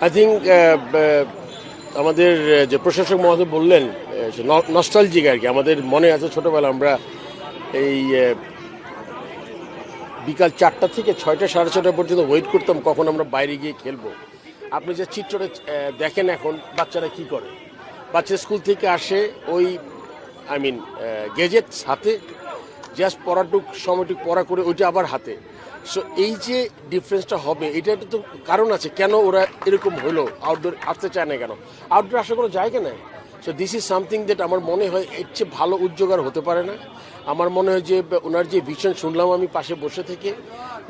I think আমাদের যে প্রশাসক মহোদয় বললেন নস্টালজিক আর কি। আমাদের মনে আছে ছোটোবেলা আমরা এই বিকাল 4টা থেকে 6টা 6:30 পর্যন্ত ওয়েট করতাম কখন আমরা বাইরে গিয়ে খেলবো। আপনি যে চিত্রটা দেখেন এখন বাচ্চারা কি করে, বাচ্চা স্কুল থেকে আসে ওই গেজেটস হাতে, জাস্ট পড়াটুক সময়টুক পড়া করে ওইটা আবার হাতে। সো এই যে ডিফারেন্সটা হবে, এটা তো কারণ আছে কেন ওরা এরকম হলো, আউটডোর আসতে চায় না কেন, আউটডোর আসার কোনো জায়গা নেই। So this is something that আমার মনে হয় এর চেয়ে ভালো উদ্যোগ আর হতে পারে না। আমার মনে হয় যে ওনার যে ভিশন শুনলাম আমি পাশে বসে থেকে,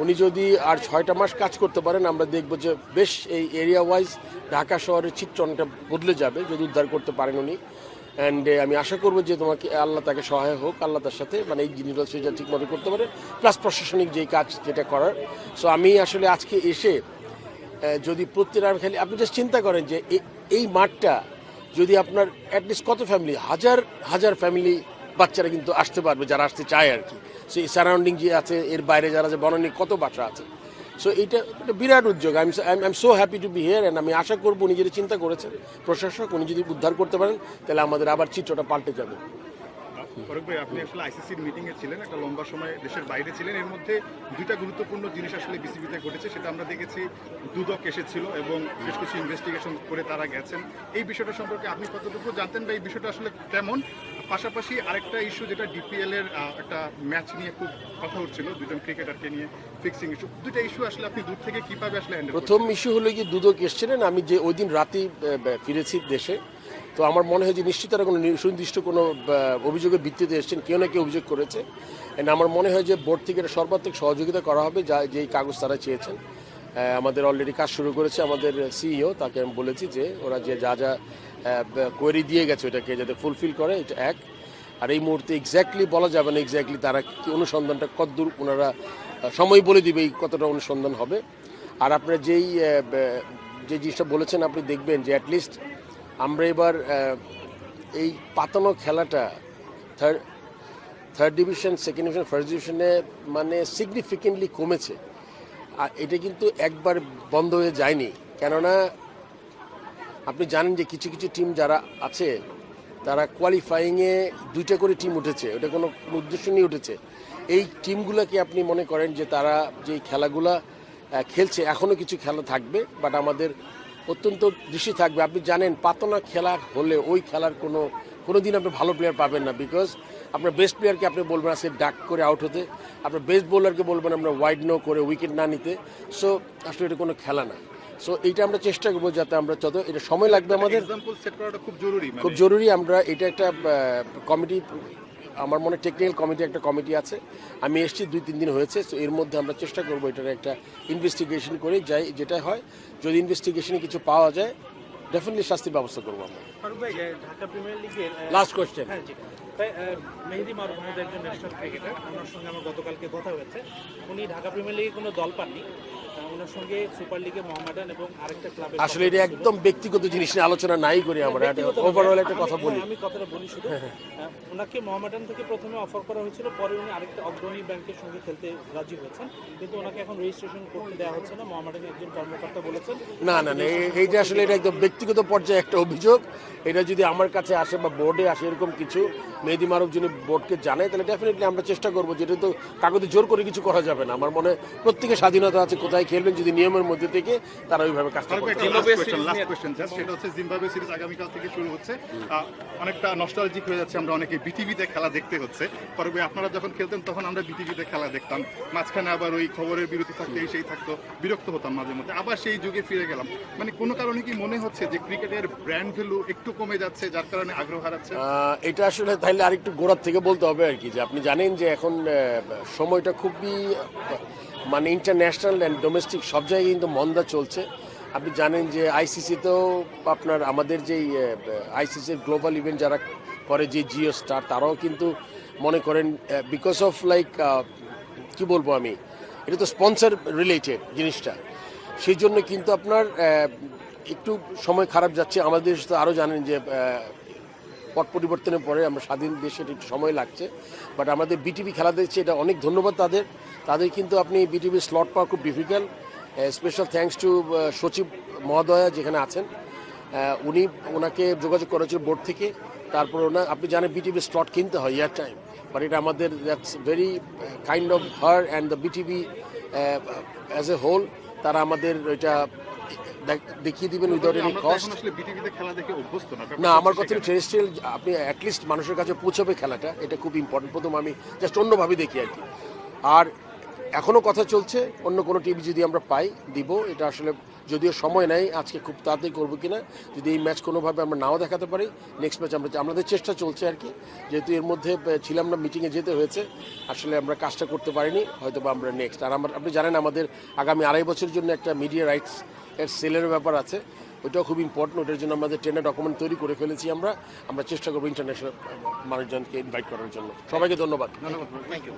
উনি যদি আর 6টা মাস কাজ করতে পারেন, আমরা দেখব যে বেশ এই এরিয়া ওয়াইজ ঢাকা শহরের চিত্র অনেকটা বদলে যাবে যদি উদ্ধার করতে পারেন উনি। অ্যান্ড আমি আশা করবো যে তোমাকে আল্লাহ তাকে সহায় হোক, আল্লাহ তার সাথে মানে এই জিনিসটা সে যা ঠিকমতো করতে পারে, প্লাস প্রশাসনিক যেই কাজ যেটা করার। সো আমি আসলে আজকে এসে যদি প্রত্যেক আমি খালি আপনি জাস্ট চিন্তা করেন যে এই মাঠটা যদি আপনার অ্যাটলিস্ট কত ফ্যামিলি, হাজার হাজার ফ্যামিলি বাচ্চারা কিন্তু আসতে পারবে যারা আসতে চায় আর কি। সো এই সারাউন্ডিং যে আছে এর বাইরে যারা যে বনানী কত বাসা আছে। সো এটা একটা বিরাট উদ্যোগ। I am so happy to B here. And আমি আশা করবো উনি যদি চিন্তা করেছেন প্রশাসক, উনি যদি উদ্ধার করতে পারেন তাহলে আমাদের আবার চিত্রটা পাল্টে যাবে। ফারুক ভাই, আপনি আসলে আইসিসির মিটিংয়ে ছিলেন, একটা লম্বা সময় দেশের বাইরে ছিলেন। এর মধ্যে দুইটা গুরুত্বপূর্ণ জিনিস আসলে বিসিবিতে ঘটেছে, সেটা আমরা দেখেছি। দুদক এসেছিল এবং বেশ কিছু ইনভেস্টিগেশন করে তারা গেছেন। এই বিষয়টা সম্পর্কে আপনি কতটুকু জানতেন বা এই বিষয়টা আসলে কেমন? পাশাপাশি আরেকটা ইস্যু যেটা ডিপিএল এর একটা ম্যাচ নিয়ে খুব কথা হচ্ছিল, দুজন ক্রিকেটারকে নিয়ে ফিক্সিং ইস্যু, দুইটা ইস্যু আসলে আপনি দূর থেকে কিভাবে আসলে হ্যান্ডেল করছেন? প্রথম ইস্যু হলো কি দুদক এসেছিলেন, আমি যে ওই দিন রাতেই ফিরেছি দেশে। তো আমার মনে হয় যে নিশ্চিত তারা কোনো সুনির্দিষ্ট কোনো অভিযোগের ভিত্তিতে এসেছেন, কেউ না কেউ অভিযোগ করেছে। অ্যান্ড আমার মনে হয় যে বোর্ড থেকে এটা সর্বাত্মক সহযোগিতা করা হবে, যা যেই কাগজ তারা চেয়েছেন। আমাদের অলরেডি কাজ শুরু করেছে আমাদের সিইও, তাকে আমি বলেছি যে ওরা যে যা যা কোয়েরি দিয়ে গেছে ওটাকে যাতে ফুলফিল করে, এটা এক। আর এই মুহূর্তে এক্স্যাক্টলি বলা যাবে না এক্স্যাক্টলি তারা কি অনুসন্ধানটা কতদূর, ওনারা সময় বলে দিবে এই কতটা অনুসন্ধান হবে। আর আপনারা যে জিনিসটা বলেছেন আপনি দেখবেন যে অ্যাটলিস্ট আমরা এবার এই পাতানো খেলাটা third division, second division, first ডিভিশনে মানে সিগনিফিকেন্টলি কমেছে। আর এটা কিন্তু একবার বন্ধ হয়ে যায়নি, কেননা আপনি জানেন যে কিছু কিছু টিম যারা আছে তারা কোয়ালিফাইংয়ে 2টা করে টিম উঠেছে, ওটা কোনো উদ্দেশ্য নিয়ে উঠেছে। এই টিমগুলোকে আপনি মনে করেন যে তারা যে খেলাগুলা খেলছে, এখনও কিছু খেলা থাকবে, বাট আমাদের অত্যন্ত দৃষ্টি থাকবে। আপনি জানেন পাতনা খেলা হলে ওই খেলার কোনো দিন আপনি ভালো প্লেয়ার পাবেন না, বিকজ আপনার বেস্ট প্লেয়ারকে আপনি বলবেন আজকে ডাক করে আউট হতে, আপনার বেস্ট বোলারকে বলবেন আমরা ওয়াইড নো করে উইকেট না নিতে। সো আসলে এটা কোনো খেলা না। সো এইটা আমরা চেষ্টা করবো যাতে আমরা যত এটা সময় লাগবে আমাদের খুব জরুরি। আমরা এটা একটা কমিটি, আমার মনে টেকনিক্যাল কমিটি একটা কমিটি আছে, আমি এসেছি 2-3 দিন হয়েছে। তো এর মধ্যে আমরা চেষ্টা করবো এটার একটা ইনভেস্টিগেশন করে যাই, যেটা হয় যদি ইনভেস্টিগেশনে কিছু পাওয়া যায় ডেফিনেটলি শাস্তির ব্যবস্থা করবো আমরা। ঢাকা প্রিমিয়ার লিগের লাস্ট কোয়েশ্চেন। মেহেদী মারুফ আমাদের একজন ন্যাশনাল ক্রিকেটার, ওনার সঙ্গে আমার গতকালকে কথা হয়েছে। উনি ঢাকা প্রিমিয়ার লিগে কোনো দল পাননি, ওনার সঙ্গে সুপার লিগে মোহামেডান এবং আরেকটা ক্লাবে। আসলে এটা একদম ব্যক্তিগত জিনিস নিয়ে আলোচনা নাই করি আমরা, ওভারঅল একটা কথা বলি। আমি কথাটা বলি শুধু, ওনাকে মোহামেডান থেকে প্রথমে অফার করা হয়েছিল, পরে উনি আরেকটা অগ্রণী ব্যাংকের সঙ্গে খেলতে রাজি হয়েছেন, কিন্তু ওনাকে এখন রেজিস্ট্রেশন করতে দেওয়া হচ্ছে না। মোহামেডানের একজন কর্মকর্তা বলেছেন না, এইটা আসলে এটা একদম ব্যক্তিগত পর্যায়ে একটা অভিযোগ। এটা যদি আমার কাছে আসে বা বোর্ডে আসে এরকম কিছু, মেহেদী মারুফ যদি বোর্ডকে জানায় তাহলে ডেফিনেটলি আমরা চেষ্টা করবো, যেটা তো কাগজে জোর করে কিছু করা যাবে না। আমার মনে হয় প্রত্যেকের স্বাধীনতা আছে কোথায় খেলবেন, যদি নিয়মের মধ্যে থেকে তারা ওইভাবে কাজটা করবে। সেটা হচ্ছে জিম্বাবুয়ে সিরিজ আগামীকাল থেকে শুরু হচ্ছে, অনেকটা নস্টালজিক হয়ে যাচ্ছে, আমরা অনেকে বিটিভিতে খেলা দেখতে হচ্ছে। পরে আপনারা যখন খেলতেন তখন আমরা বিটিভিতে খেলা দেখতাম, মাঝখানে আবার ওই খবরের বিরতি থাকতো, সেই থাকতো, বিরক্ত হতাম মাঝে মধ্যে, আবার সেই যুগে ফিরে গেলাম। মানে কোনো কারণে কি মনে হচ্ছে যে ক্রিকেটের ব্র্যান্ড ভ্যালু একটু কমে যাচ্ছে, যার কারণে আগ্রহ হারাচ্ছে? এটা আসলে তাহলে আরেকটু গোড়ার থেকে বলতে হবে আর কি, যে আপনি জানেন যে এখন সময়টা খুবই মানে ইন্টারন্যাশনাল অ্যান্ড ডোমেস্টিক সব জায়গায় কিন্তু মন্দা চলছে। আপনি জানেন যে আইসিসিতেও আপনার আমাদের যেই আইসিসির গ্লোবাল ইভেন্ট যারা করে, যে জিও স্টার, তারাও কিন্তু মনে করেন বিকজ অফ লাইক কি বলবো আমি, এটা তো স্পন্সর রিলেটেড জিনিসটা, সেই জন্য কিন্তু আপনার একটু সময় খারাপ যাচ্ছে। আমাদের দেশ তো আরও জানেন যে পট পরিবর্তনের পরে আমরা স্বাধীন দেশে একটু সময় লাগছে, বাট আমাদের বিটিভি খেলা দেখছে, এটা অনেক ধন্যবাদ তাদের কিন্তু আপনি বিটিভির স্লট পাওয়া খুব ডিফিকাল্ট। স্পেশাল থ্যাঙ্কস টু সচিব মহোদয়া যেখানে আছেন ওনাকে যোগাযোগ করা হয়েছিল বোর্ড থেকে। তারপর আপনি জানেন বিটিভি স্লট কিনতে হয় ইয়ার টাইম, বাট এটা আমাদের that's very kind of her and the BTV as a whole, তারা আমাদের ওইটা দেখিয়ে দিবেন উইদাউট এনি কস্ট। আসলে বিটিভিতে খেলা দেখে অভ্যস্ত না। না, আমার কথা টেরেস্ট্রিয়াল আপনি অ্যাটলিস্ট মানুষের কাছে পৌঁছাবে খেলাটা, এটা খুব ইম্পর্টেন্ট। প্রথম আমি জাস্ট অন্যভাবে দেখি আর কি। আর এখনও কথা চলছে অন্য কোনো টিভি যদি আমরা পাই দিব। এটা আসলে যদিও সময় নেই আজকে খুব তাড়াতাড়ি করবো কিনা, যদি এই ম্যাচ কোনোভাবে আমরা নাও দেখাতে পারি নেক্সট ম্যাচ আমাদের চেষ্টা চলছে আর কি। যেহেতু এর মধ্যে ছিলাম না, মিটিংয়ে যেতে হয়েছে, আসলে আমরা কাজটা করতে পারিনি, হয়তো বা আমরা নেক্সট। আর আপনি জানেন আমাদের আগামী 2.5 বছরের জন্য একটা মিডিয়া রাইটস এর সেলের ব্যাপার আছে, ওইটাও খুব ইম্পর্টেন্ট। ওটার জন্য আমাদের টেনে ডকুমেন্ট তৈরি করে ফেলেছি। আমরা চেষ্টা করবো ইন্টারন্যাশনাল মানুষজনকে ইনভাইট করার জন্য। সবাইকে ধন্যবাদ। ধন্যবাদ। Thank you.